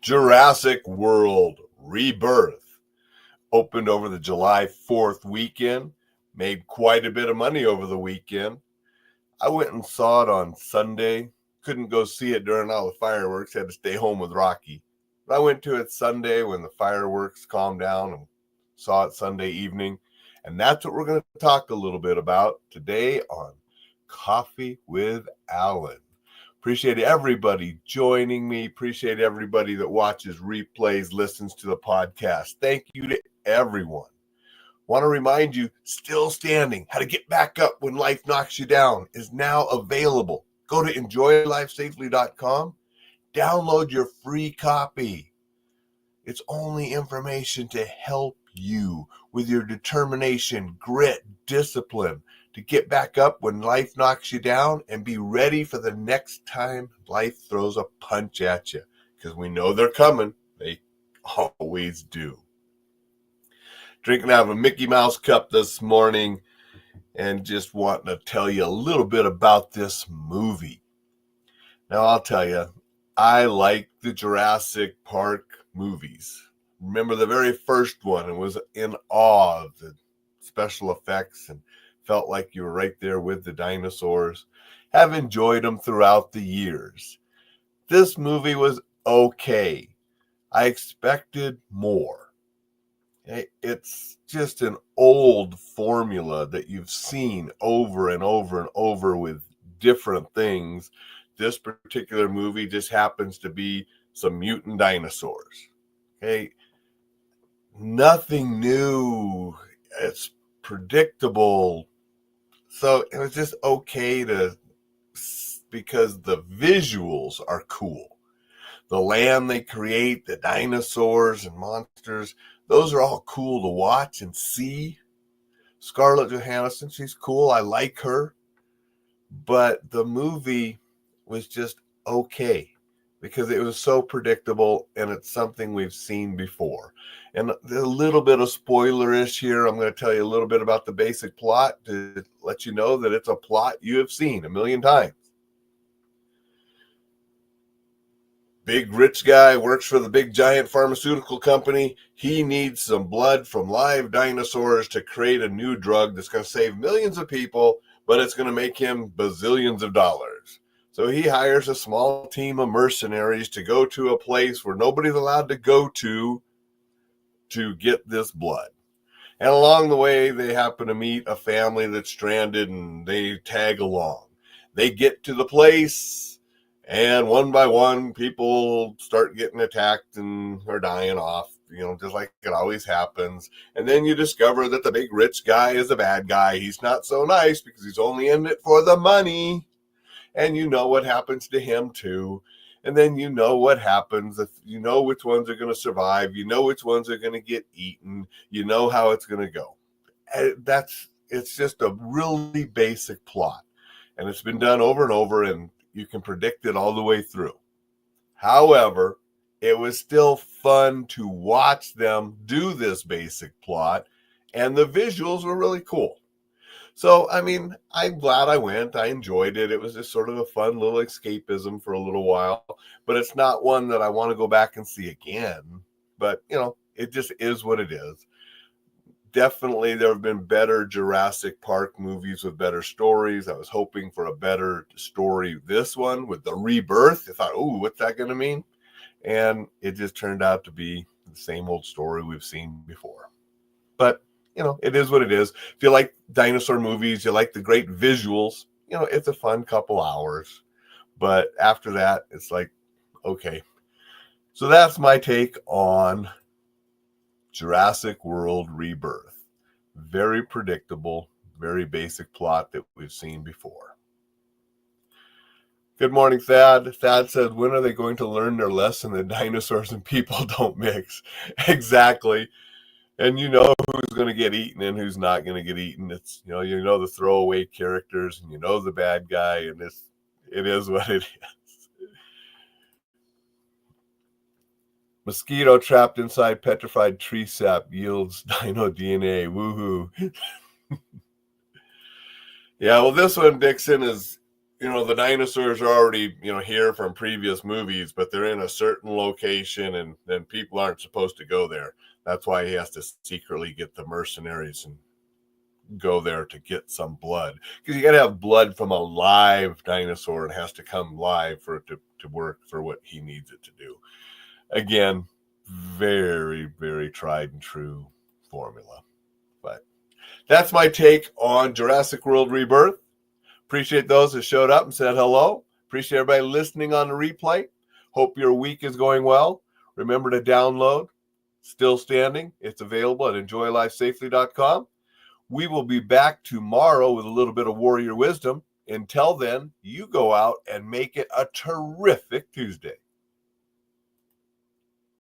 Jurassic World Rebirth opened over the July 4th weekend, made quite a bit of money over the weekend. I went and saw it on Sunday. Couldn't go see it during all the fireworks, had to stay home with Rocky. But I went to it Sunday when the fireworks calmed down and saw it Sunday evening. And that's what we're going to talk a little bit about today on Coffee with Alain. Appreciate everybody joining me. Appreciate everybody that watches replays, listens to the podcast. Thank you to everyone. Want to remind you, Still Standing, How to Get Back Up When Life Knocks You Down is now available. Go to enjoylifesafely.com. Download your free copy. It's only information to help you with your determination, grit, discipline to get back up when life knocks you down and be ready for the next time life throws a punch at you. Because we know they're coming. They always do. Drinking out of a Mickey Mouse cup this morning and just wanting to tell you a little bit about this movie. Now, I'll tell you, I like the Jurassic Park movies. Remember the very first one, and was in awe of the special effects and felt like you were right there with the dinosaurs. Have enjoyed them throughout the years. This movie was okay. I expected more. It's just an old formula that you've seen over and over and over with different things. This particular movie just happens to be some mutant dinosaurs. Okay, nothing new. It's predictable. So it was just okay because the visuals are cool. The land they create, the dinosaurs and monsters, those are all cool to watch and see. Scarlett Johansson, she's cool. I like her. But the movie was just okay because it was so predictable and it's something we've seen before. And a little bit of spoilerish here. I'm going to tell you a little bit about the basic plot to let you know that it's a plot you have seen a million times. Big rich guy works for the big giant pharmaceutical company. He needs some blood from live dinosaurs to create a new drug that's going to save millions of people, but it's going to make him bazillions of dollars. So he hires a small team of mercenaries to go to a place where nobody's allowed to go to get this blood. And along the way, they happen to meet a family that's stranded and they tag along. They get to the place, and one by one, people start getting attacked and are dying off, just like it always happens. And then you discover that the big rich guy is a bad guy. He's not so nice because he's only in it for the money. And you know what happens to him too. And then you know what happens. If you know which ones are going to survive. You know which ones are going to get eaten. You know how it's going to go. It's just a really basic plot. And it's been done over and over, and you can predict it all the way through. However, it was still fun to watch them do this basic plot, and the visuals were really cool. So, I'm glad I went. I enjoyed it. It was just sort of a fun little escapism for a little while, but it's not one that I want to go back and see again. But, it just is what it is. Definitely, there have been better Jurassic Park movies with better stories. I was hoping for a better story. This one with the rebirth, I thought, what's that going to mean? And it just turned out to be the same old story we've seen before. But, it is what it is. If you like dinosaur movies, you like the great visuals, it's a fun couple hours. But after that, it's like, okay. So that's my take on Jurassic World Rebirth. Very predictable, very basic plot that we've seen before. Good morning, Thad. Thad said, when are they going to learn their lesson that dinosaurs and people don't mix? Exactly. And you know who's going to get eaten and who's not going to get eaten. It's, the throwaway characters and the bad guy, and it is what it is. Mosquito trapped inside petrified tree sap yields dino DNA. Woohoo. Yeah, well, this one, Dixon, is the dinosaurs are already, here from previous movies, but they're in a certain location and then people aren't supposed to go there. That's why he has to secretly get the mercenaries and go there to get some blood. Because you got to have blood from a live dinosaur. It has to come live for it to work for what he needs it to do. Again, very, very tried and true formula. But that's my take on Jurassic World Rebirth. Appreciate those that showed up and said hello. Appreciate everybody listening on the replay. Hope your week is going well. Remember to download Still Standing. It's available at enjoylifesafely.com. We will be back tomorrow with a little bit of warrior wisdom. Until then, you go out and make it a terrific Tuesday.